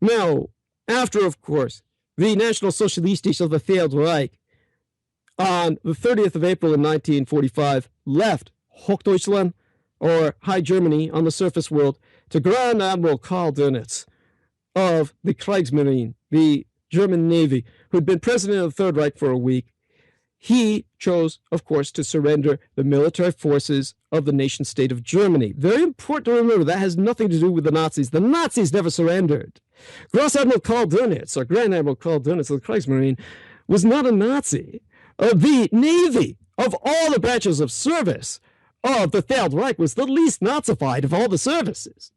Now, after, of course, the National Socialists of the Third Reich on the 30th of April in 1945 left Hochdeutschland, or High Germany, on the surface world to Grand Admiral Karl Dönitz of the Kriegsmarine, the German Navy, who had been president of the Third Reich for a week. He chose, of course, to surrender the military forces of the nation-state of Germany. Very important to remember, that has nothing to do with the Nazis. The Nazis never surrendered. Gross Admiral Karl Dönitz, or Grand Admiral Karl Dönitz of the Kriegsmarine, was not a Nazi. The Navy, of all the branches of service of the Third Reich, was the least Nazified of all the services.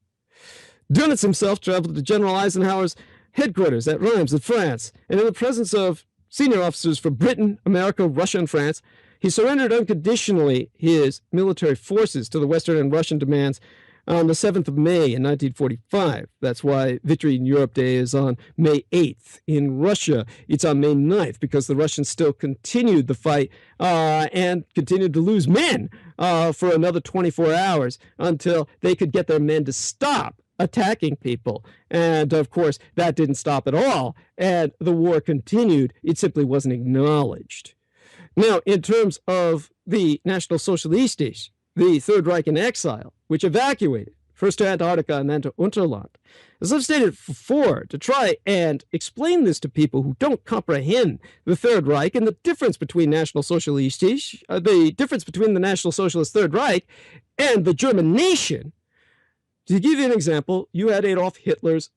Dönitz himself traveled to General Eisenhower's headquarters at Reims in France, and in the presence of senior officers from Britain, America, Russia, and France, he surrendered unconditionally his military forces to the Western and Russian demands on the 7th of May in 1945. That's why Victory in Europe Day is on May 8th. In Russia, it's on May 9th, because the Russians still continued the fight and continued to lose men for another 24 hours until they could get their men to stop attacking people. And of course, that didn't stop at all, and the war continued. It simply wasn't acknowledged. Now, in terms of the National Socialists, the Third Reich in exile, which evacuated first to Antarctica and then to Unterland, as I've stated before, to try and explain this to people who don't comprehend the Third Reich and the difference between National Socialists, the difference between the National Socialist Third Reich and the German nation. To give you an example, you had Adolf Hitler's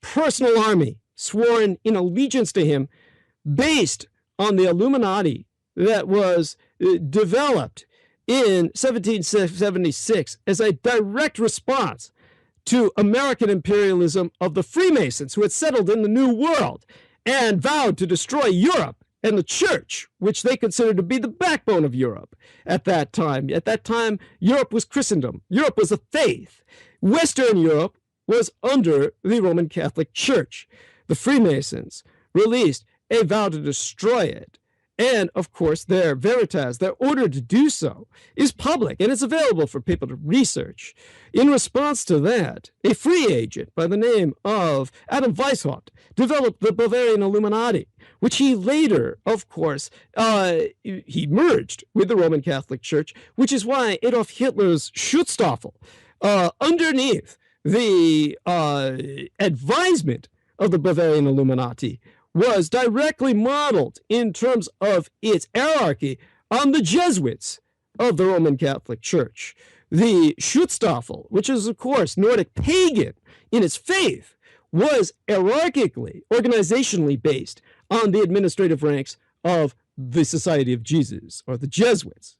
personal army sworn in allegiance to him based on the Illuminati that was developed in 1776 as a direct response to American imperialism of the Freemasons, who had settled in the New World and vowed to destroy Europe and the church, which they considered to be the backbone of Europe at that time. At that time, Europe was Christendom. Europe was a faith. Western Europe was under the Roman Catholic Church. The Freemasons released a vow to destroy it. And, of course, their veritas, their order to do so, is public, and it's available for people to research. In response to that, a free agent by the name of Adam Weishaupt developed the Bavarian Illuminati, which he later, of course, he merged with the Roman Catholic Church, which is why Adolf Hitler's Schutzstaffel, underneath the advisement of the Bavarian Illuminati, was directly modeled in terms of its hierarchy on the Jesuits of the Roman Catholic Church. The Schutzstaffel, which is, of course, Nordic pagan in its faith, was hierarchically, organizationally based on the administrative ranks of the Society of Jesus, or the Jesuits.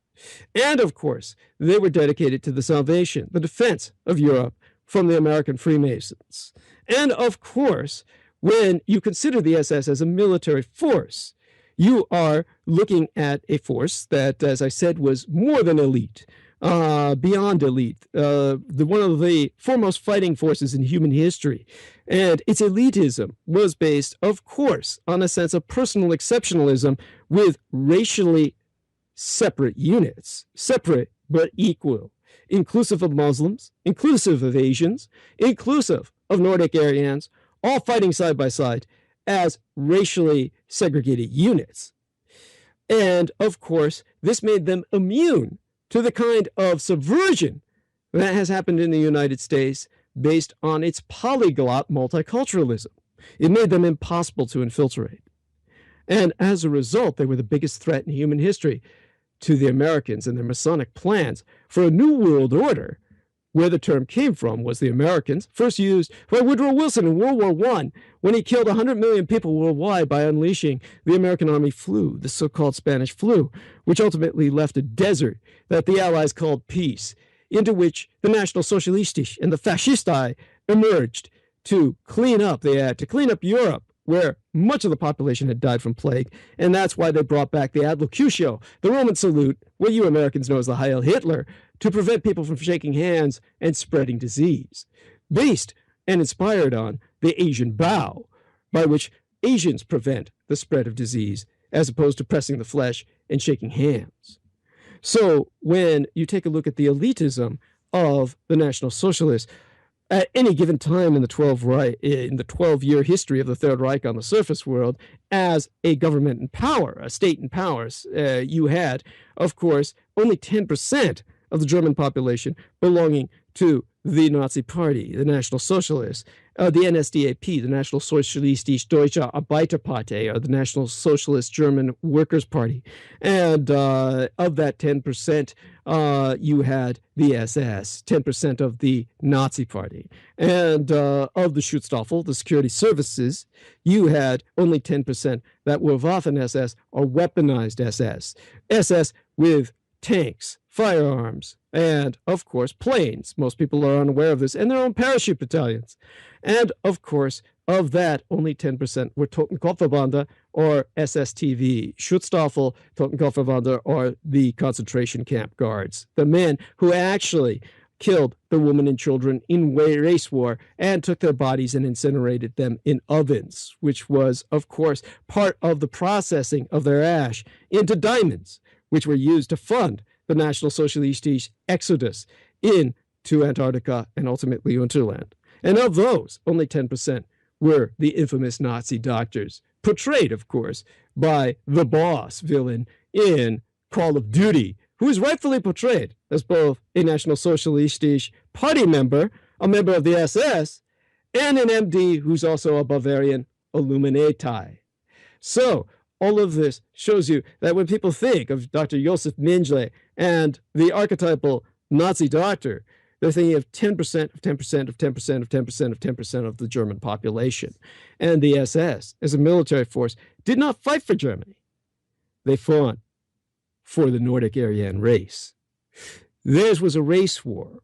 And, of course, they were dedicated to the salvation, the defense of Europe from the American Freemasons. And, of course, when you consider the SS as a military force, you are looking at a force that, as I said, was more than elite, beyond elite, one of the foremost fighting forces in human history. And its elitism was based, of course, on a sense of personal exceptionalism with racially separate units, separate but equal, inclusive of Muslims, inclusive of Asians, inclusive of Nordic Aryans, all fighting side by side as racially segregated units. And, of course, this made them immune to the kind of subversion that has happened in the United States based on its polyglot multiculturalism. It made them impossible to infiltrate. And as a result, they were the biggest threat in human history to the Americans and their Masonic plans for a new world order. Where the term came from was the Americans, first used by Woodrow Wilson in World War I, when he killed 100 million people worldwide by unleashing the American Army flu, the so-called Spanish flu, which ultimately left a desert that the Allies called peace, into which the National Socialists and the Fascisti emerged to clean up Europe, where much of the population had died from plague, and that's why they brought back the Adlocutio, the Roman salute, what you Americans know as the Heil Hitler, to prevent people from shaking hands and spreading disease, based and inspired on the Asian bow, by which Asians prevent the spread of disease, as opposed to pressing the flesh and shaking hands. So when you take a look at the elitism of the National Socialists, at any given time in the 12-year history of the Third Reich on the surface world, as a government in power, a state in power, you had, of course, only 10% of the German population belonging to the Nazi Party, the National Socialists, the NSDAP, the National Sozialistische Deutsche Arbeiterpartei, or the National Socialist German Workers' Party. And of that 10%, you had the SS, 10% of the Nazi Party. And of the Schutzstaffel, the security services, you had only 10% that were Waffen-SS or weaponized SS. SS with tanks, firearms, and, of course, planes. Most people are unaware of this, and their own parachute battalions. And, of course, of that, only 10% were Totenkopfverbände or SSTV, Schutzstaffel, Totenkopfverbände, or the concentration camp guards, the men who actually killed the women and children in race war and took their bodies and incinerated them in ovens, which was, of course, part of the processing of their ash into diamonds, which were used to fund the National Socialistische exodus into Antarctica and ultimately Unterland. And of those, only 10% were the infamous Nazi doctors, portrayed, of course, by the boss villain in Call of Duty, who is rightfully portrayed as both a National Socialistische Party member, a member of the SS, and an MD who's also a Bavarian Illuminati. So, all of this shows you that when people think of Dr. Josef Mengele and the archetypal Nazi doctor, they're thinking of 10% of 10% of 10% of 10% of 10% of the German population. And the SS, as a military force, did not fight for Germany. They fought for the Nordic Aryan race. Theirs was a race war.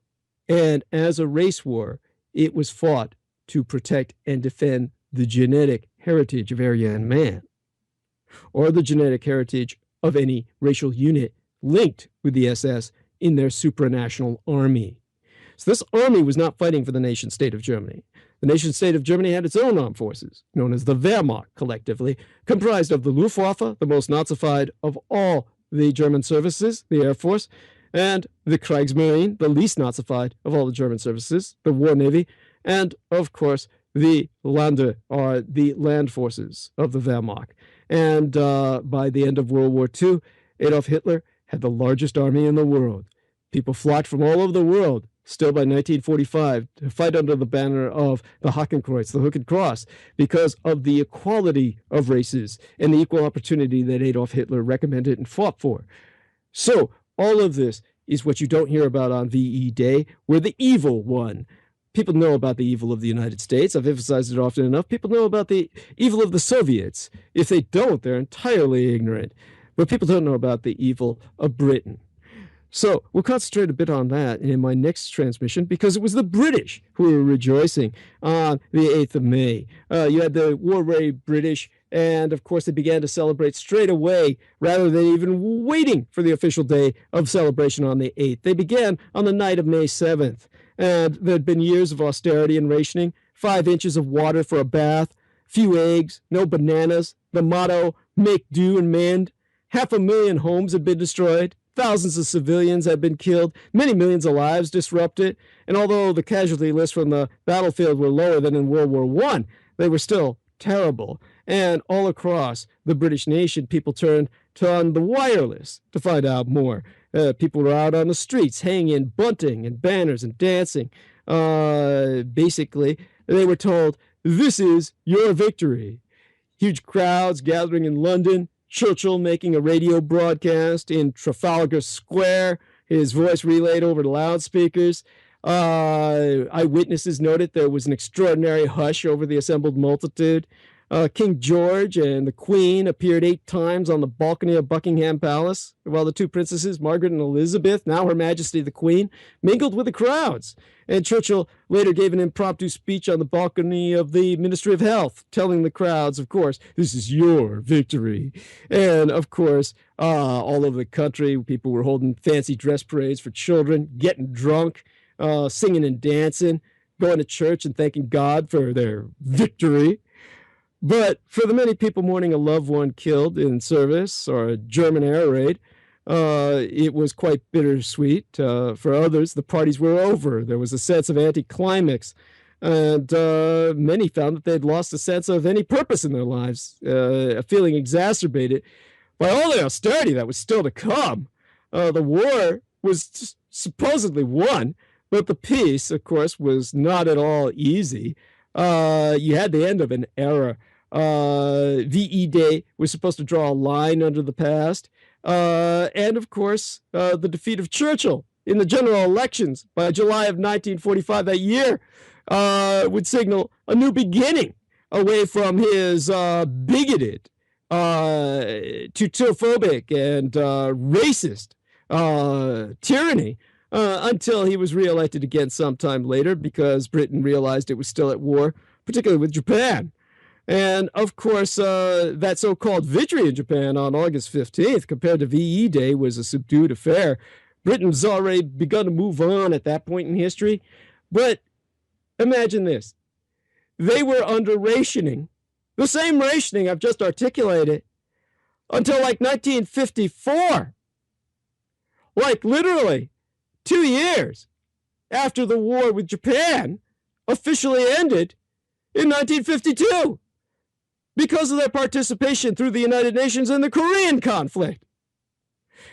And as a race war, it was fought to protect and defend the genetic heritage of Aryan man, or the genetic heritage of any racial unit linked with the SS in their supranational army. So this army was not fighting for the nation-state of Germany. The nation-state of Germany had its own armed forces, known as the Wehrmacht collectively, comprised of the Luftwaffe, the most Nazified of all the German services, the Air Force, and the Kriegsmarine, the least Nazified of all the German services, the War Navy, and, of course, the Lande, or the land forces of the Wehrmacht. And by the end of World War II, Adolf Hitler had the largest army in the world. People flocked from all over the world, still by 1945, to fight under the banner of the Hakenkreuz, the Hook and Cross, because of the equality of races and the equal opportunity that Adolf Hitler recommended and fought for. So all of this is what you don't hear about on VE Day. We're the evil one. People know about the evil of the United States. I've emphasized it often enough. People know about the evil of the Soviets. If they don't, they're entirely ignorant. But people don't know about the evil of Britain. So we'll concentrate a bit on that in my next transmission, because it was the British who were rejoicing on the 8th of May. You had the war-weary British, and of course they began to celebrate straight away rather than even waiting for the official day of celebration on the 8th. They began on the night of May 7th. And there had been years of austerity and rationing, 5 inches of water for a bath, few eggs, no bananas, the motto, make do and mend. 500,000 homes had been destroyed, thousands of civilians had been killed, many millions of lives disrupted, and although the casualty lists from the battlefield were lower than in World War I, they were still terrible. And all across the British nation, people turned on the wireless to find out more. People were out on the streets, hanging bunting and banners and dancing. Basically, they were told, this is your victory. Huge crowds gathering in London, Churchill making a radio broadcast in Trafalgar Square, his voice relayed over the loudspeakers. Eyewitnesses noted there was an extraordinary hush over the assembled multitude. King George and the Queen appeared 8 times on the balcony of Buckingham Palace, while the 2 princesses, Margaret and Elizabeth, now Her Majesty the Queen, mingled with the crowds. And Churchill later gave an impromptu speech on the balcony of the Ministry of Health, telling the crowds, of course, this is your victory. And, of course, all over the country, people were holding fancy dress parades for children, getting drunk, singing and dancing, going to church and thanking God for their victory. But for the many people mourning a loved one killed in service or a German air raid, It was quite bittersweet. For others, the parties were over. There was a sense of anticlimax. And many found that they'd lost a sense of any purpose in their lives, a feeling exacerbated by all the austerity that was still to come. The war was supposedly won, but the peace, of course, was not at all easy. You had the end of an era. VE Day was supposed to draw a line under the past. And, of course, the defeat of Churchill in the general elections by July of 1945, that year, would signal a new beginning away from his bigoted, teutophobic, and racist tyranny until he was reelected again sometime later, because Britain realized it was still at war, particularly with Japan. And, of course, that so-called victory in Japan on August 15th, compared to VE Day, was a subdued affair. Britain's already begun to move on at that point in history. But imagine this. They were under rationing, the same rationing I've just articulated, until like 1954. Like literally 2 years after the war with Japan officially ended in 1952, because of their participation through the United Nations in the Korean conflict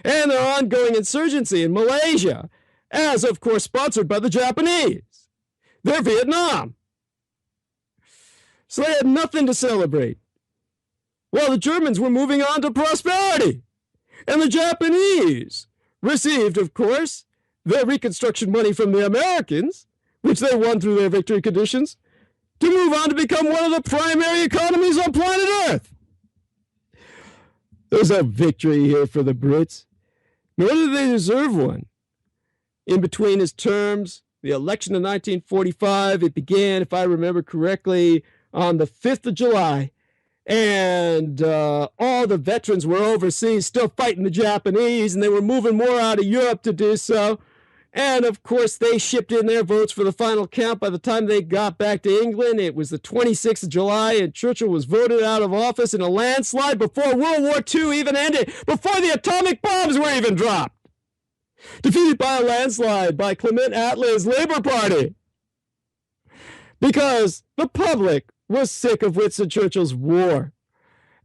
and their ongoing insurgency in Malaysia, as of course sponsored by the Japanese, their Vietnam. So they had nothing to celebrate, while the Germans were moving on to prosperity. And the Japanese received, of course, their reconstruction money from the Americans, which they won through their victory conditions, to move on to become one of the primary economies on planet Earth. There's a victory here for the Brits, nor did they deserve one. In between his terms, the election of 1945, it began, if I remember correctly, on the 5th of July, and all the veterans were overseas still fighting the Japanese, and they were moving more out of Europe to do so. And, of course, they shipped in their votes for the final count. By the time they got back to England, it was the 26th of July, and Churchill was voted out of office in a landslide before World War II even ended, before the atomic bombs were even dropped. Defeated by a landslide by Clement Attlee's Labour Party. Because the public was sick of Winston Churchill's war.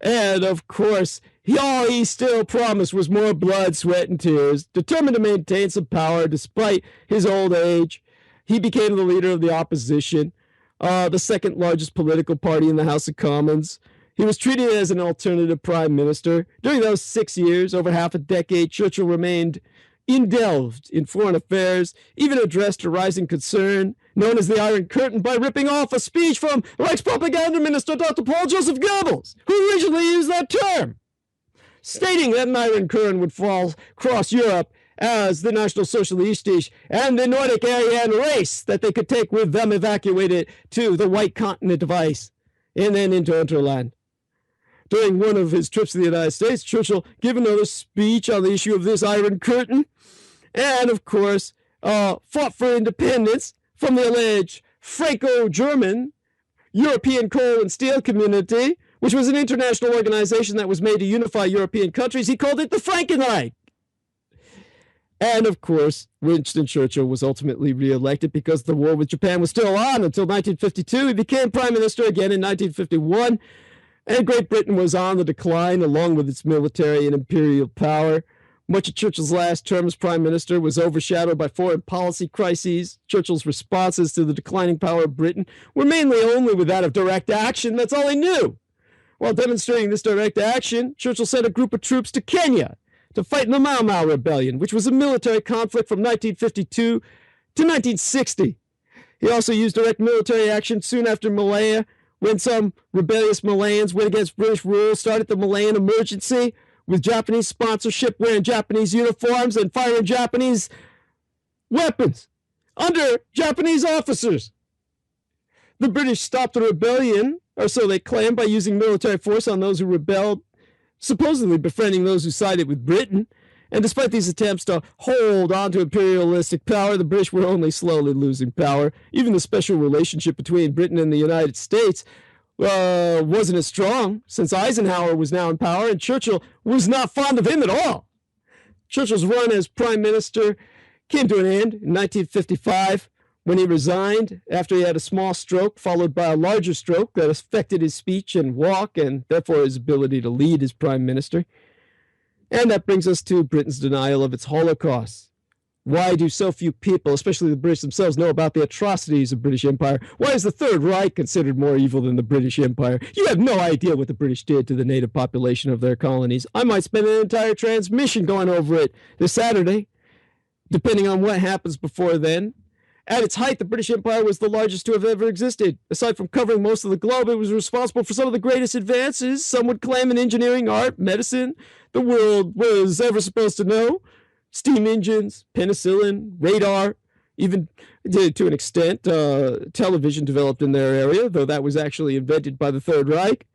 And, of course, all he still promised was more blood, sweat, and tears. Determined to maintain some power despite his old age, he became the leader of the opposition, the second largest political party in the House of Commons. He was treated as an alternative prime minister. During those 6 years, over half a decade, Churchill remained indelved in foreign affairs, even addressed a rising concern known as the Iron Curtain by ripping off a speech from Reich's propaganda minister, Dr. Paul Joseph Goebbels, who originally used that term, stating that an Iron Curtain would fall across Europe as the National Socialistisch and the Nordic Aryan race that they could take with them evacuated to the White Continent device and then into Unterland. During one of his trips to the United States, Churchill gave another speech on the issue of this Iron Curtain and, of course, fought for independence from the alleged Franco-German European Coal and Steel Community, which was an international organization that was made to unify European countries. He called it the Frankenreich. And, of course, Winston Churchill was ultimately reelected because the war with Japan was still on until 1952. He became prime minister again in 1951, and Great Britain was on the decline along with its military and imperial power. Much of Churchill's last term as prime minister was overshadowed by foreign policy crises. Churchill's responses to the declining power of Britain were mainly only with that of direct action. That's all he knew. While demonstrating this direct action, Churchill sent a group of troops to Kenya to fight in the Mau Mau Rebellion, which was a military conflict from 1952 to 1960. He also used direct military action soon after Malaya, when some rebellious Malayans went against British rule, started the Malayan Emergency with Japanese sponsorship, wearing Japanese uniforms and firing Japanese weapons under Japanese officers. The British stopped the rebellion, or so they claimed, by using military force on those who rebelled, supposedly befriending those who sided with Britain. And despite these attempts to hold on to imperialistic power, the British were only slowly losing power. Even the special relationship between Britain and the United States wasn't as strong, since Eisenhower was now in power and Churchill was not fond of him at all. Churchill's run as prime minister came to an end in 1955 when he resigned after he had a small stroke followed by a larger stroke that affected his speech and walk and therefore his ability to lead as prime minister. And that brings us to Britain's denial of its Holocaust. Why do so few people, especially the British themselves, know about the atrocities of British Empire? Why is the Third Reich considered more evil than the British Empire? You have no idea what the British did to the native population of their colonies. I might spend an entire transmission going over it this Saturday, depending on what happens before then. At its height, the British Empire was the largest to have ever existed. Aside from covering most of the globe, it was responsible for some of the greatest advances, some would claim, in engineering, art, medicine, the world was ever supposed to know. Steam engines, penicillin, radar, even to an extent, television developed in their area, though that was actually invented by the Third Reich.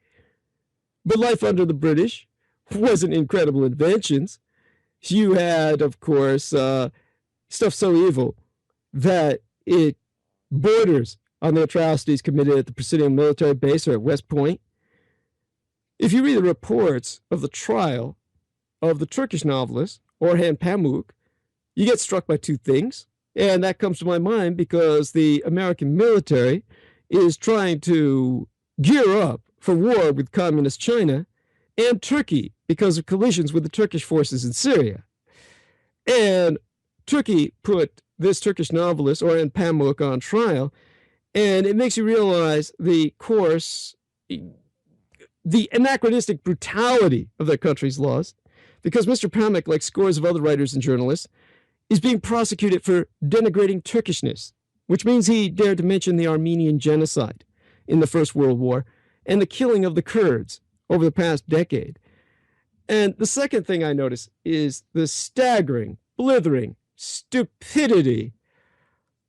But life under the British wasn't incredible inventions. You had, of course, stuff so evil that it borders on the atrocities committed at the Presidium military base or at West Point. If you read the reports of the trial of the Turkish novelist Orhan Pamuk, you get struck by two things. And that comes to my mind because the American military is trying to gear up for war with communist China and Turkey because of collisions with the Turkish forces in Syria. And Turkey put this Turkish novelist, Orhan Pamuk, on trial, and it makes you realize the anachronistic brutality of their country's laws, because Mr. Pamuk, like scores of other writers and journalists, is being prosecuted for denigrating Turkishness, which means he dared to mention the Armenian genocide in the First World War and the killing of the Kurds over the past decade. And the second thing I notice is the staggering, blithering stupidity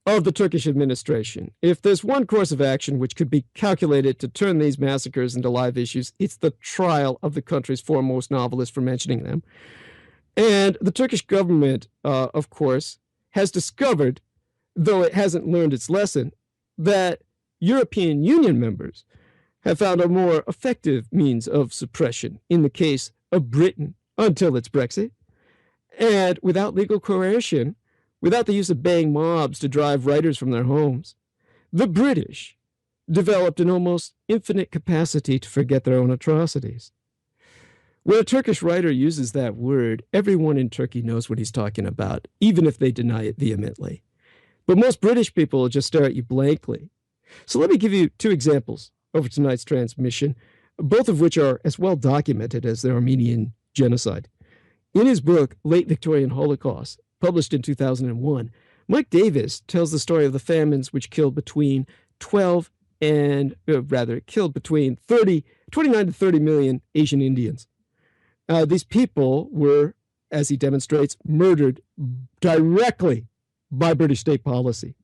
of the Turkish administration. If there's one course of action which could be calculated to turn these massacres into live issues, it's the trial of the country's foremost novelist for mentioning them. And the Turkish government, of course, has discovered, though it hasn't learned its lesson, that European Union members have found a more effective means of suppression in the case of Britain until its Brexit. And without legal coercion, without the use of baying mobs to drive writers from their homes, the British developed an almost infinite capacity to forget their own atrocities. When a Turkish writer uses that word, everyone in Turkey knows what he's talking about, even if they deny it vehemently. But most British people will just stare at you blankly. So let me give you two examples over tonight's transmission, both of which are as well documented as the Armenian genocide. In his book, Late Victorian Holocaust, published in 2001, Mike Davis tells the story of the famines which killed between 29 to 30 million Asian Indians. These people were, as he demonstrates, murdered directly by British state policy.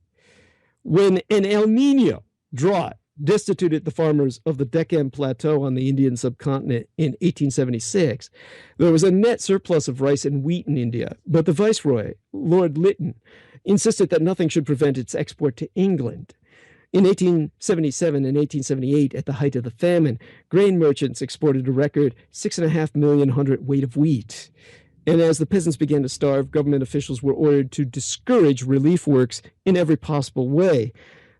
When an El Nino drought destituted the farmers of the Deccan Plateau on the Indian subcontinent in 1876, there was a net surplus of rice and wheat in India, but the Viceroy, Lord Lytton, insisted that nothing should prevent its export to England. In 1877 and 1878, at the height of the famine, grain merchants exported a record 6.5 million hundredweight of wheat. And as the peasants began to starve, government officials were ordered to discourage relief works in every possible way.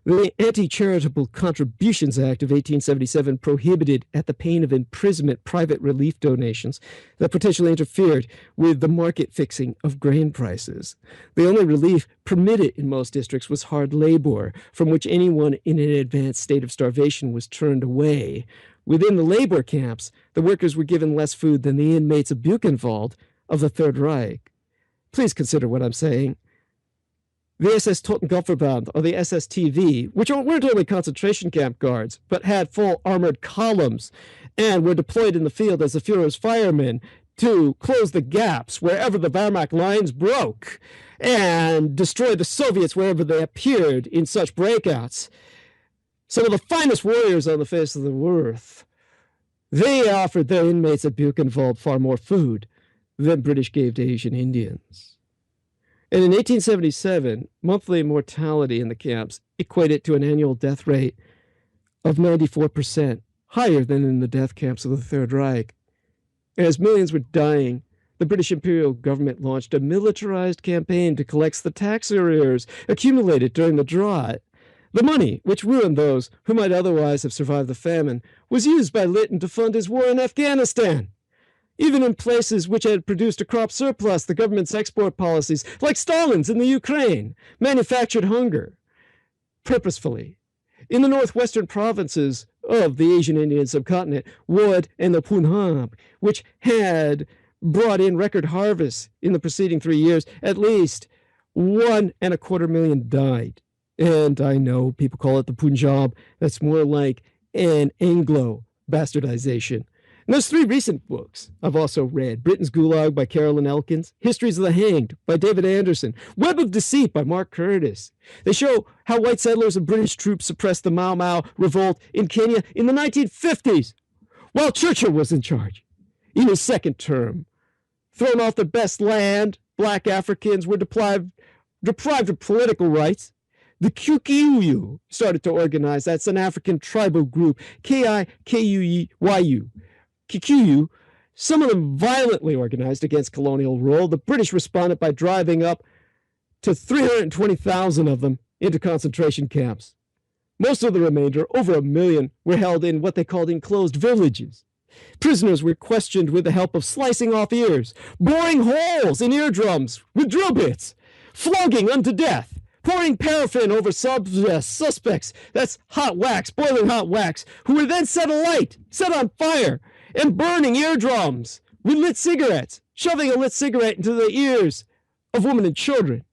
The Anti-Charitable Contributions Act of 1877 prohibited, at the pain of imprisonment, private relief donations that potentially interfered with the market fixing of grain prices. The only relief permitted in most districts was hard labor, from which anyone in an advanced state of starvation was turned away. Within the labor camps, the workers were given less food than the inmates of Buchenwald of the Third Reich. Please consider what I'm saying. The SS Totengopferband, or the SSTV, which weren't only concentration camp guards, but had full armored columns and were deployed in the field as the Fuhrer's firemen to close the gaps wherever the Wehrmacht lines broke and destroy the Soviets wherever they appeared in such breakouts. Some of the finest warriors on the face of the earth. They offered their inmates at Buchenwald far more food than British gave to Asian Indians. And in 1877, monthly mortality in the camps equated to an annual death rate of 94%, higher than in the death camps of the Third Reich. And as millions were dying, the British imperial government launched a militarized campaign to collect the tax arrears accumulated during the drought. The money, which ruined those who might otherwise have survived the famine, was used by Lytton to fund his war in Afghanistan. Even in places which had produced a crop surplus, the government's export policies, like Stalin's in the Ukraine, manufactured hunger purposefully. In the northwestern provinces of the Asian Indian subcontinent, Ward and the Punjab, which had brought in record harvests in the preceding 3 years, at least 1.25 million died. And I know people call it the Punjab. That's more like an Anglo bastardization. And those 3 recent books I've also read: Britain's Gulag by Carolyn Elkins, Histories of the Hanged by David Anderson, Web of Deceit by Mark Curtis. They show how white settlers and British troops suppressed the Mau Mau revolt in Kenya in the 1950s, while Churchill was in charge. In his second term, thrown off their best land, black Africans were deprived of political rights. The Kikuyu started to organize. That's an African tribal group, Kikuyu. Kikuyu, some of them violently organized against colonial rule. The British responded by driving up to 320,000 of them into concentration camps. Most of the remainder, over 1 million, were held in what they called enclosed villages. Prisoners were questioned with the help of slicing off ears, boring holes in eardrums with drill bits, flogging unto death, pouring paraffin over suspects, that's hot wax, boiling hot wax, who were then set alight, set on fire, and burning eardrums with lit cigarettes, shoving a lit cigarette into the ears of women and children.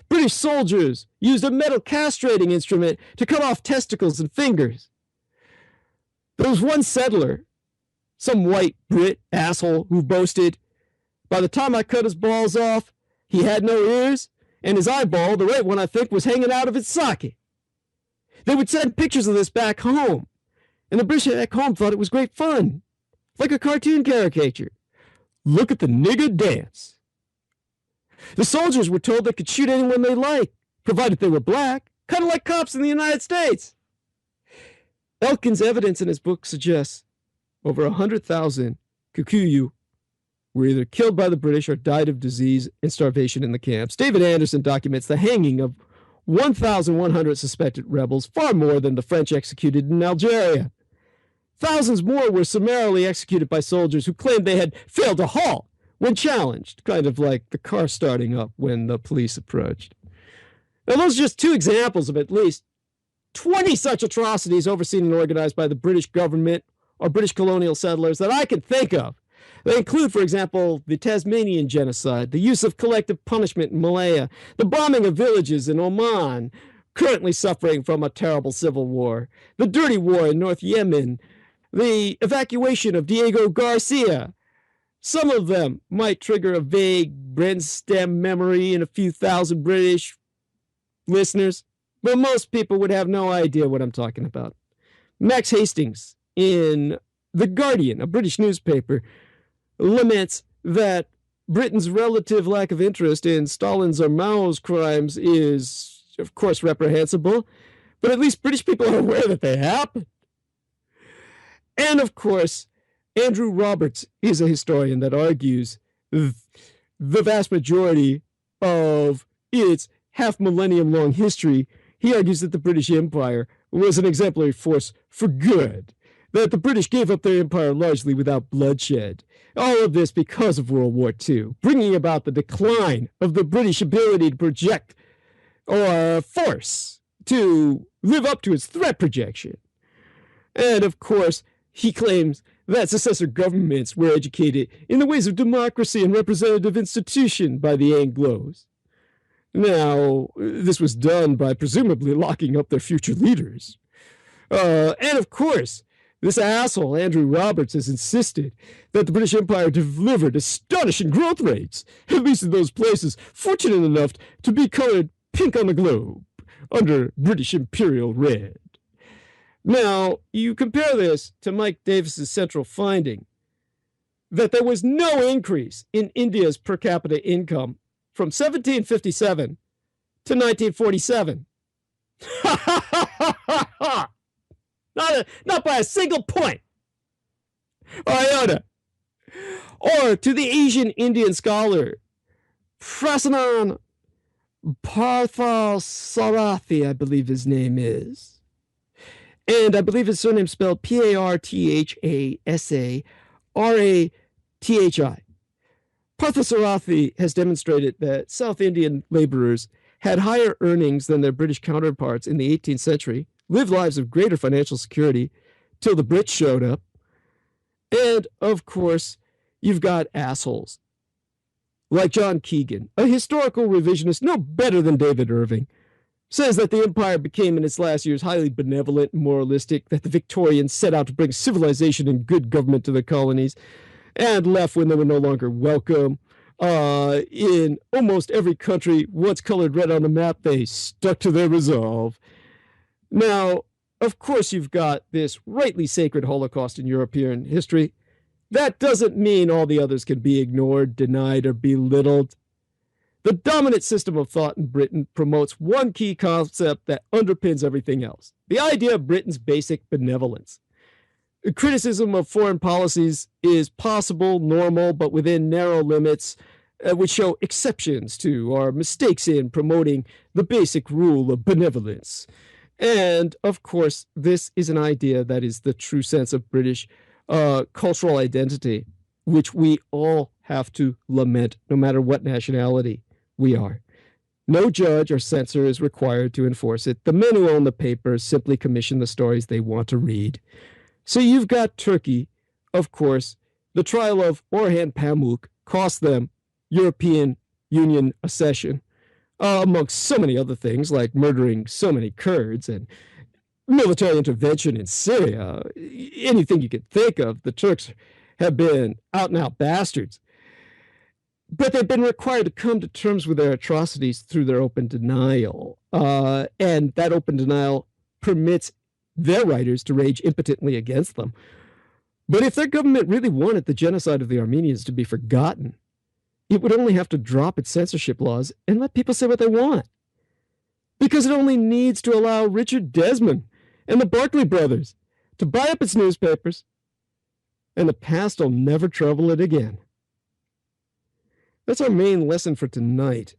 British soldiers used a metal castrating instrument to cut off testicles and fingers. There was one settler, some white Brit asshole, who boasted, "By the time I cut his balls off, he had no ears, and his eyeball, the right one I think, was hanging out of its socket." They would send pictures of this back home, and the British back home thought it was great fun, like a cartoon caricature. Look at the nigger dance. The soldiers were told they could shoot anyone they liked, provided they were black, kind of like cops in the United States. Elkins' evidence in his book suggests over 100,000 Kikuyu were either killed by the British or died of disease and starvation in the camps. David Anderson documents the hanging of 1,100 suspected rebels, far more than the French executed in Algeria. Thousands more were summarily executed by soldiers who claimed they had failed to halt when challenged, kind of like the car starting up when the police approached. Now, those are just 2 examples of at least 20 such atrocities overseen and organized by the British government or British colonial settlers that I can think of. They include, for example, the Tasmanian genocide, the use of collective punishment in Malaya, the bombing of villages in Oman, currently suffering from a terrible civil war, the dirty war in North Yemen, the evacuation of Diego Garcia. Some of them might trigger a vague brainstem memory in a few thousand British listeners, but most people would have no idea what I'm talking about. Max Hastings, in The Guardian, a British newspaper, laments that Britain's relative lack of interest in Stalin's or Mao's crimes is, of course, reprehensible, but at least British people are aware that they happened. And, of course, Andrew Roberts is a historian that argues the vast majority of its half-millennium-long history. He argues that the British Empire was an exemplary force for good, that the British gave up their empire largely without bloodshed. All of this because of World War II, bringing about the decline of the British ability to project or force to live up to its threat projection. And, of course, he claims that successor governments were educated in the ways of democracy and representative institution by the Anglos. Now, this was done by presumably locking up their future leaders. And, of course, this asshole, Andrew Roberts, has insisted that the British Empire delivered astonishing growth rates, at least in those places fortunate enough to be colored pink on the globe under British Imperial Red. Now, you compare this to Mike Davis's central finding that there was no increase in India's per capita income from 1757 to 1947. Not by a single point or iota. Or to the Asian Indian scholar, Prasannan Parthasarathi, I believe his name is. And I believe his surname spelled Parthasarathi. Parthasarathi has demonstrated that South Indian laborers had higher earnings than their British counterparts in the 18th century, lived lives of greater financial security till the Brits showed up. And, of course, you've got assholes like John Keegan, a historical revisionist no better than David Irving, says that the empire became in its last years highly benevolent and moralistic, that the Victorians set out to bring civilization and good government to the colonies, and left when they were no longer welcome. In almost every country once colored red on the map, they stuck to their resolve. Now, of course, you've got this rightly sacred Holocaust in European history. That doesn't mean all the others can be ignored, denied, or belittled. The dominant system of thought in Britain promotes one key concept that underpins everything else: the idea of Britain's basic benevolence. Criticism of foreign policies is possible, normal, but within narrow limits, which show exceptions to or mistakes in promoting the basic rule of benevolence. And, of course, this is an idea that is the true sense of British cultural identity, which we all have to lament, no matter what nationality we are. No judge or censor is required to enforce it. The men who own the papers simply commission the stories they want to read. So you've got Turkey, of course. The trial of Orhan Pamuk cost them European Union accession, amongst so many other things, like murdering so many Kurds and military intervention in Syria. Anything you could think of, the Turks have been out-and-out bastards. But they've been required to come to terms with their atrocities through their open denial. And that open denial permits their writers to rage impotently against them. But if their government really wanted the genocide of the Armenians to be forgotten, it would only have to drop its censorship laws and let people say what they want. Because it only needs to allow Richard Desmond and the Barclay brothers to buy up its newspapers, and the past will never trouble it again. That's our main lesson for tonight.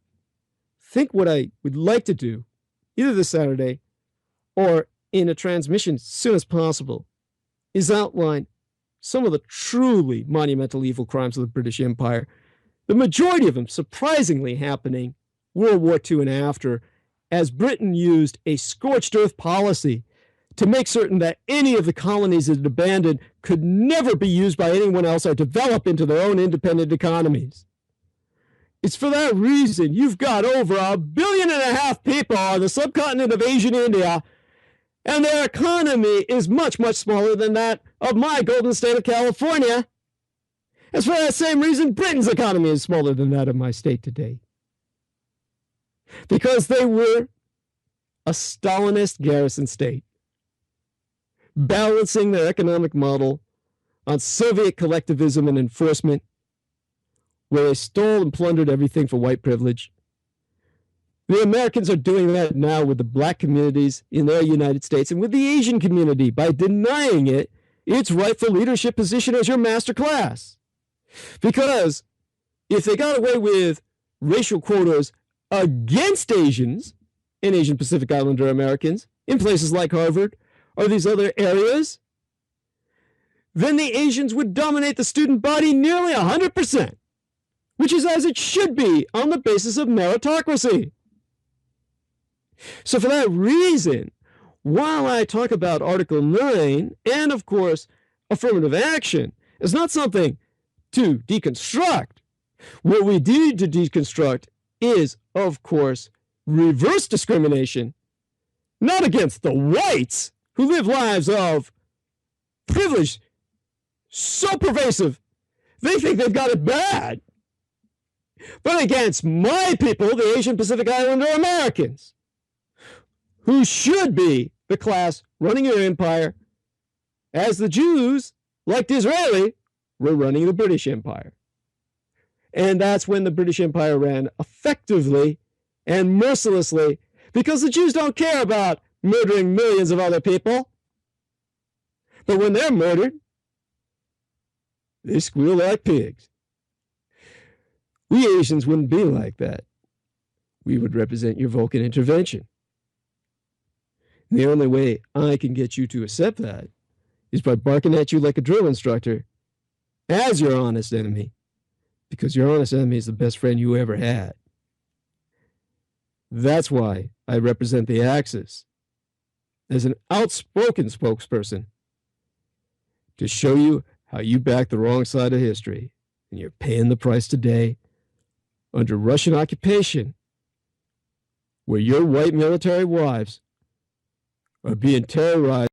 Think what I would like to do, either this Saturday or in a transmission as soon as possible, is outline some of the truly monumental evil crimes of the British Empire, the majority of them surprisingly happening World War II and after, as Britain used a scorched earth policy to make certain that any of the colonies it abandoned could never be used by anyone else or develop into their own independent economies. It's for that reason you've got over 1.5 billion people on the subcontinent of Asian India, and their economy is much, much smaller than that of my golden state of California. It's for that same reason Britain's economy is smaller than that of my state today. Because they were a Stalinist garrison state, balancing their economic model on Soviet collectivism and enforcement, where they stole and plundered everything for white privilege. The Americans are doing that now with the black communities in their United States and with the Asian community by denying it its rightful leadership position as your master class. Because if they got away with racial quotas against Asians and Asian Pacific Islander Americans in places like Harvard or these other areas, then the Asians would dominate the student body nearly 100%, which is as it should be on the basis of meritocracy. So for that reason, while I talk about Article 9 and, of course, affirmative action, it's not something to deconstruct. What we need to deconstruct is, of course, reverse discrimination, not against the whites who live lives of privilege so pervasive they think they've got it bad, but against my people, the Asian Pacific Islander Americans, who should be the class running your empire, as the Jews, like Disraeli, were running the British Empire. And that's when the British Empire ran effectively and mercilessly, because the Jews don't care about murdering millions of other people. But when they're murdered, They squeal like pigs. We Asians wouldn't be like that. We would represent your Vulcan intervention. And the only way I can get you to accept that is by barking at you like a drill instructor as your honest enemy, because your honest enemy is the best friend you ever had. That's why I represent the Axis as an outspoken spokesperson to show you how you back the wrong side of history, and you're paying the price today under Russian occupation, where your white military wives are being terrorized